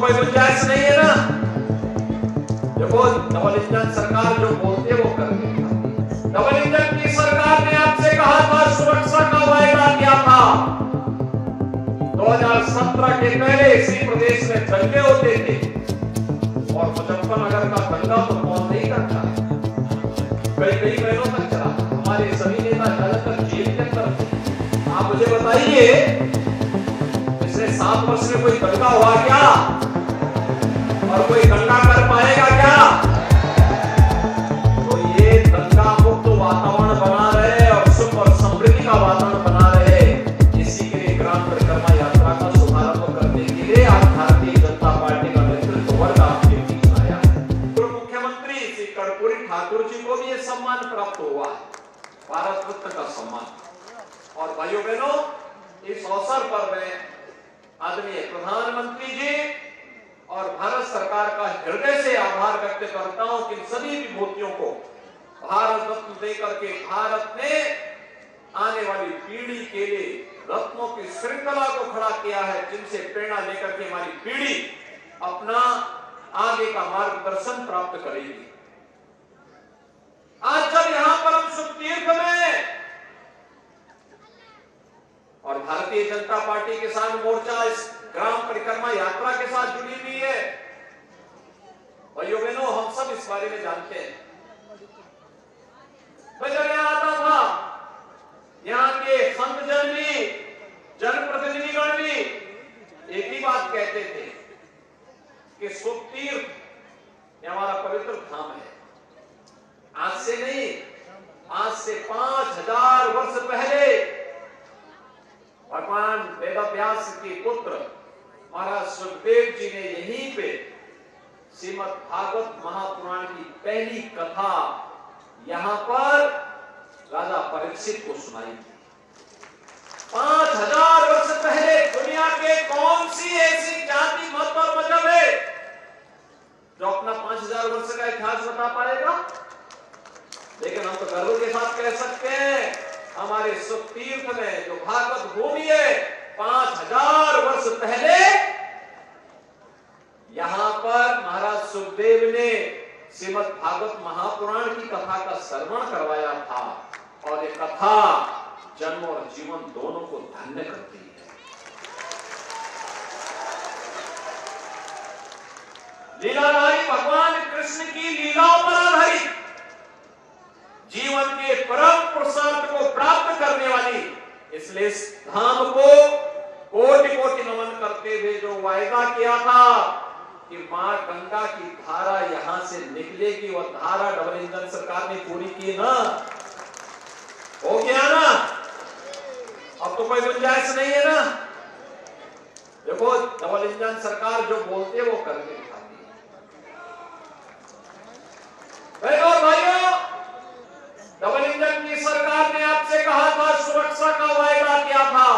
कोई गुंजाइश नहीं है ना। देखो डबल इंजन सरकार जो बोलती है वो करके दिखाती है। डबल इंजन की सरकार ने आपसे कहा था, सुरक्षा का वायदा किया था। 2017 के पहले इसी प्रदेश में दंगे होते थे और मुजफ्फरनगर का दंगा तो कौन नहीं करता, कई महीनों तक चला। हमारे सभी नेता ज्यादातर जेल के अंदर थे। आप मुझे बताइए, पिछले 7 वर्ष में कोई दंगा हुआ क्या और कोई दंगा कर पाएगा क्या? तो ये दंगा मुक्त वातावरण बना रहे और सुख और समृद्धि का वातावरण बना रहे, इसी के लिए ग्राम परिक्रमा यात्रा का शुभारंभ करने के लिए आज भारतीय जनता पार्टी का नेतृत्व वर्ग आपके बीच में आया है। पूर्व मुख्यमंत्री श्री कर्पूरी ठाकुर जी को भी ये सम्मान प्राप्त हुआ है, भारत रत्न का सम्मान। और भाइयों बहनों, इस अवसर पर मैं आदरणीय प्रधानमंत्री जी और भारत सरकार का हृदय से आभार व्यक्त करता हूं कि सभी विभूतियों को भारत रत्न देकर के भारत ने आने वाली पीढ़ी के लिए रत्नों की श्रृंखला को खड़ा किया है, जिनसे प्रेरणा लेकर के हमारी पीढ़ी अपना आगे का मार्गदर्शन प्राप्त करेगी। आज जब यहां पर हम शुभ तीर्थ में और भारतीय जनता पार्टी किसान मोर्चा इस ग्राम परिक्रमा यात्रा के साथ जुड़ी हुई है, भाइयों बहनों, हम सब इस बारे में जानते हैं। मैं जब यहां आता था, यहाँ के संत जन भी, जनप्रतिनिधिगण भी एक ही बात कहते थे कि शुभ तीर्थ हमारा पवित्र धाम है। आज से नहीं, आज से 5000 वर्ष पहले भगवान वेदव्यास के पुत्र महाराज सुखदेव जी ने यहीं पे श्रीमद् भागवत महापुराण की पहली कथा यहां पर राजा परीक्षित को सुनाई थी। 5000 वर्ष पहले दुनिया के कौन सी ऐसी जाति, मत और मजहब है जो अपना 5000 वर्ष का इतिहास बता पाएगा? लेकिन हम तो गर्व के साथ कह सकते हैं, हमारे सुख तीर्थ में जो भागवत भूमि है, 5000 वर्ष पहले यहां पर महाराज सुखदेव ने श्रीमद् भागवत महापुराण की कथा का श्रवण करवाया था और ये कथा जन्म और जीवन दोनों को धन्य करती है। लीलाधारी भगवान कृष्ण की लीलाओं पर आधारित जीवन के परम पुरुषार्थ को प्राप्त करने वाली, इसलिए इस धाम को कोटि कोटि नमन करते हुए जो वायदा किया था कि मां गंगा की धारा यहां से निकलेगी, वह धारा डबल इंजन सरकार ने पूरी की ना, हो गया ना। अब तो कोई गुंजाइश नहीं है ना। देखो डबल इंजन सरकार जो बोलती है वो करके दिखाती है। और भाइयों, डबल इंजन की सरकार ने आपसे कहा था, सुरक्षा का वायदा किया था।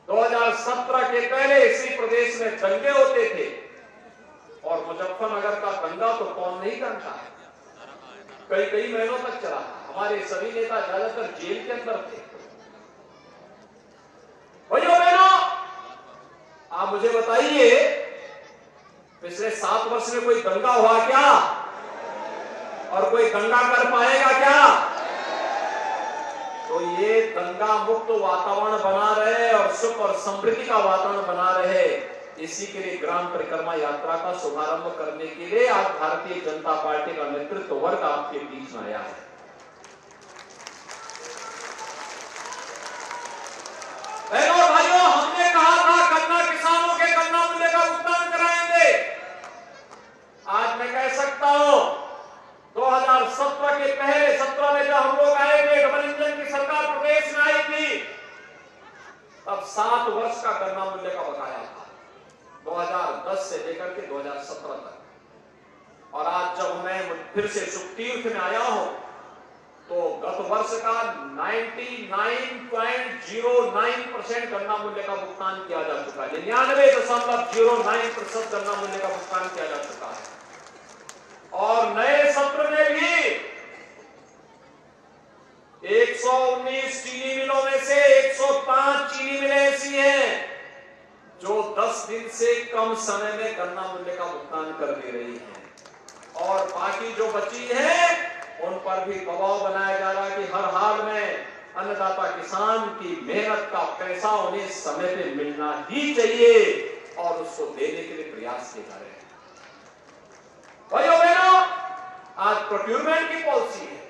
2017 के पहले इसी प्रदेश में दंगे होते थे और मुजफ्फरनगर का दंगा तो कौन नहीं जानता है, कई महीनों तक चला। हमारे सभी नेता ज्यादातर जेल के अंदर थे। भाइयों बहनों, आप मुझे बताइए, पिछले 7 वर्ष में कोई दंगा हुआ क्या और कोई दंगा कर पाएगा क्या? तो ये दंगा मुक्त वातावरण बना रहे और सुख और समृद्धि का वातावरण बना रहे, इसी के लिए ग्राम परिक्रमा यात्रा का शुभारंभ करने के लिए आज भारतीय जनता पार्टी का नेतृत्व वर्ग आपके बीच में आया है। बहनों और भाइयों, हमने कहा था गन्ना किसानों के गन्ना मूल्य का भुगतान कराएंगे। आज मैं कह सकता हूं, 2017 के पहले 17 में जब हम लोग आए थे, डबल इंजन की सरकार प्रदेश में आई थी, तब 7 वर्ष का गन्ना मूल्य का बकाया था, 2010 से लेकर के 2017 तक। और आज जब मैं फिर से शुभ तीर्थ में आया हूं, तो गत वर्ष का 99.09% गन्ना मूल्य का भुगतान किया जा चुका है। 99.09% गन्ना मूल्य का भुगतान किया जा चुका है। और नए सत्र में भी 119 चीनी मिलों में से 105 चीनी मिलें ऐसी हैं जो 10 10 दिन से कम समय में गन्ना मूल्य का भुगतान कर दे रही है और बाकी जो बची है उन पर भी दबाव बनाया जा रहा है कि हर हाल में अन्नदाता किसान की मेहनत का पैसा उन्हें समय पे मिलना ही चाहिए और उसको देने के लिए प्रयास किए जा रहे हैं। भाइयों बहनों, आज प्रोक्यूरमेंट की पॉलिसी है।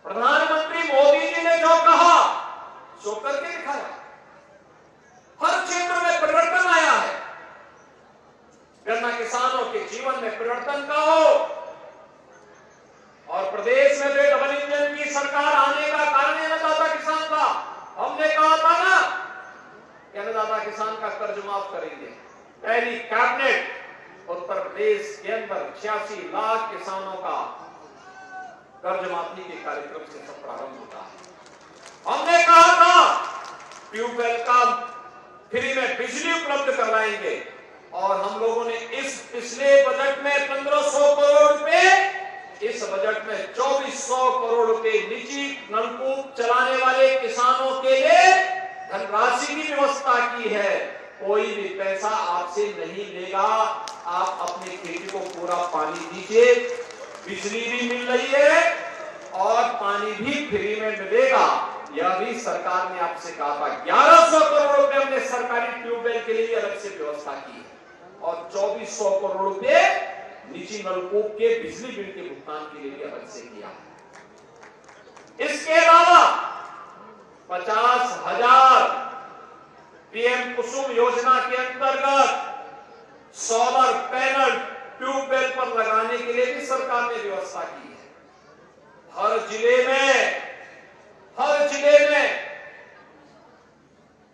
प्रधानमंत्री मोदी जी ने जो कहा सो करके दिखाया। हर क्षेत्र में परिवर्तन आया है। गन्ना किसानों के जीवन में परिवर्तन का हो और प्रदेश में भी डबल इंजन की सरकार आने का कारण अन्नदाता किसान था। हमने कहा था ना कि अन्नदाता किसान का कर्ज माफ करेंगे। पहली कैबिनेट उत्तर प्रदेश के अंदर 86 लाख किसानों का कर्ज माफी के कार्यक्रम से सब प्रारंभ होता है। हमने कहा था ट्यूबवेल का फ्री में बिजली उपलब्ध करवाएंगे और हम लोगों ने इस पिछले बजट में 1500 करोड़ रुपए, इस बजट में 2400 करोड़ रुपए निजी नलकूप चलाने वाले किसानों के लिए धनराशि की व्यवस्था की है। कोई भी पैसा आपसे नहीं लेगा, आप अपनी खेती को पूरा पानी दीजिए, बिजली भी मिल रही है और पानी भी फ्री में मिलेगा। यह भी सरकार ने आपसे कहा था। 1100 करोड़ रुपए हमने सरकारी ट्यूबवेल के लिए अलग से व्यवस्था की है और 2400 करोड़ रुपए निजी नलकूप के बिजली बिल के भुगतान के लिए अलग से किया है। इसके अलावा 50,000 पीएम कुसुम योजना के अंतर्गत सोलर पैनल ट्यूबवेल पर लगाने के लिए भी सरकार ने व्यवस्था की है। हर जिले में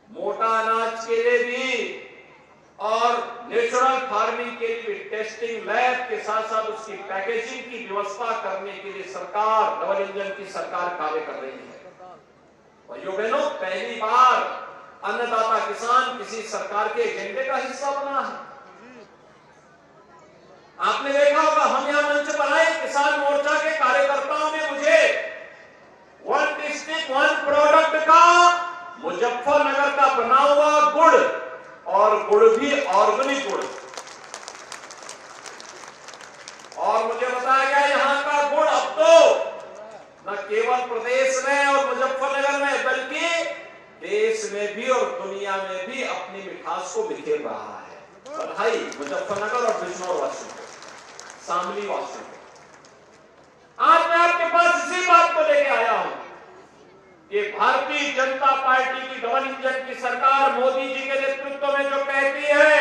मोटा अनाज के लिए भी और नेचुरल फार्मिंग के लिए भी टेस्टिंग लैब के साथ साथ उसकी पैकेजिंग की व्यवस्था करने के लिए सरकार, डबल इंजन की सरकार कार्य कर रही है। भाइयों बहनों, पहली बार अन्नदाता किसान किसी सरकार के एजेंडे का हिस्सा बना है। आपने देखा होगा, हम यहां मंच पर आए, किसान मोर्चा के कार्यकर्ताओं ने मुझे वन डिस्ट्रिक्ट वन प्रोडक्ट का मुजफ्फरनगर का बना हुआ गुड़ और गुड़ भी ऑर्गेनिक गुड़, और मुझे बताया गया यहाँ का गुड़ अब तो न केवल प्रदेश में और मुजफ्फरनगर में बल्कि देश में भी और दुनिया में भी अपनी मिठास को बिखेर रहा है। बधाई मुजफ्फरनगर और बिजनौर वासियों को, शामली वासियों को। आज मैं आपके पास इसी बात को लेके आया हूं कि भारतीय जनता पार्टी की डबल इंजन की सरकार मोदी जी के नेतृत्व में जो कहती है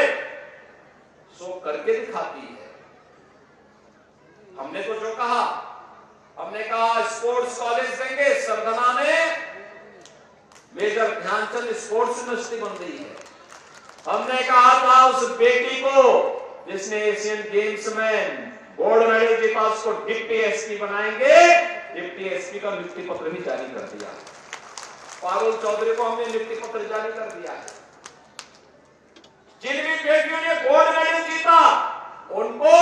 सो करके दिखाती है। हमने तो जो कहा, हमने कहा स्पोर्ट्स कॉलेज देंगे, सरगना में मेजर ध्यानचंद स्पोर्ट्स यूनिवर्सिटी बन रही है। हमने कहा था उस बेटी को जिसने एशियन गेम्स में गोल्ड मेडल जीता उसको डिप्टी एसपी बनाएंगे, डिप्टी एसपी का नियुक्ति पत्र भी जारी कर दिया। पारुल चौधरी को हमने नियुक्ति पत्र जारी कर दिया है। जिन भी बेटियों ने गोल्ड मेडल जीता उनको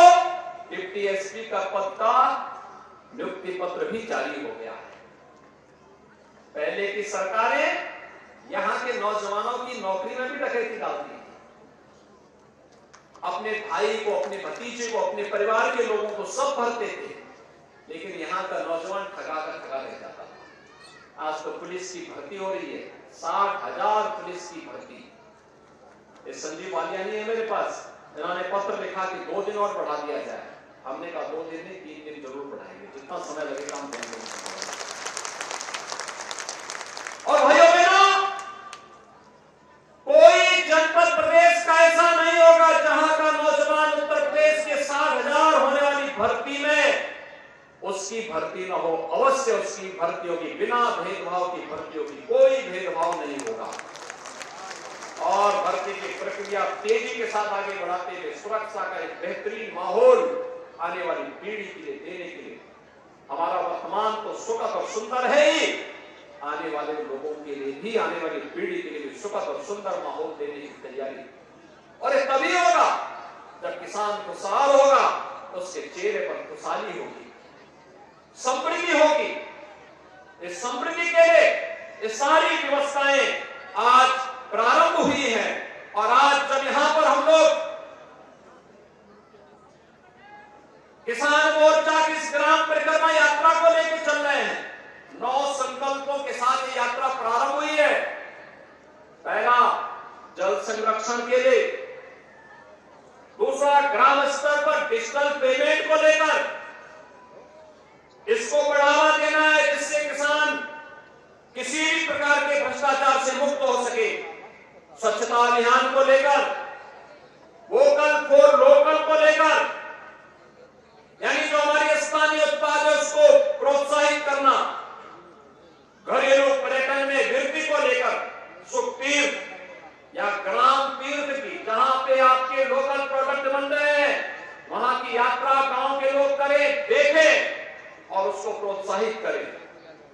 डिप्टी एसपी का पद का नियुक्ति पत्र भी जारी हो गया है। पहले की सरकारें यहां के नौजवानों की नौकरी में भी डकैती डालती थी। अपने भाई को, अपने भतीजे को, अपने परिवार के लोगों को सब भरते थे, लेकिन यहां का नौजवान ठगा रह जाता था। आज तो पुलिस की भर्ती हो रही है, 60,000 पुलिस की भर्ती। संजीव बालियानी है मेरे पास, इन्होंने पत्र लिखा कि 2 दिन और बढ़ा दिया जाए। हमने कहा 2 दिन नहीं, 3 दिन जरूर बढ़ाएंगे, जितना समय लगेगा हम देंगे। और भाइयों बहनों, कोई जनपद प्रदेश का ऐसा नहीं होगा जहां का नौजवान उत्तर प्रदेश के 60,000 होने वाली भर्ती में उसकी भर्ती न हो। अवश्य उसकी भर्ती होगी, बिना भेदभाव की भर्ती होगी, कोई भेदभाव नहीं होगा। और भर्ती की प्रक्रिया तेजी के साथ आगे बढ़ाते हुए सुरक्षा का एक बेहतरीन माहौल आने वाली पीढ़ी के लिए देने के लिए, हमारा वर्तमान तो सुखद और सुंदर है ही, आने वाले लोगों के लिए भी, आने वाली पीढ़ी के लिए भी सुखद और सुंदर माहौल देने की तैयारी। और ये तभी होगा जब किसान खुशहाल होगा, उसके चेहरे पर खुशहाली होगी, समृद्धि होगी। इस समृद्धि के लिए ये सारी व्यवस्थाएं आज प्रारंभ हुई है और आज संरक्षण के लिए। दूसरा, ग्राम स्तर पर डिजिटल पेमेंट को लेकर इसको बढ़ावा देना है, जिससे किसान किसी भी प्रकार के भ्रष्टाचार से मुक्त हो सके। स्वच्छता अभियान को लेकर, वोकल फॉर लोकल को लेकर, यानी जो हमारे स्थानीय उत्पाद है उसको प्रोत्साहित करना,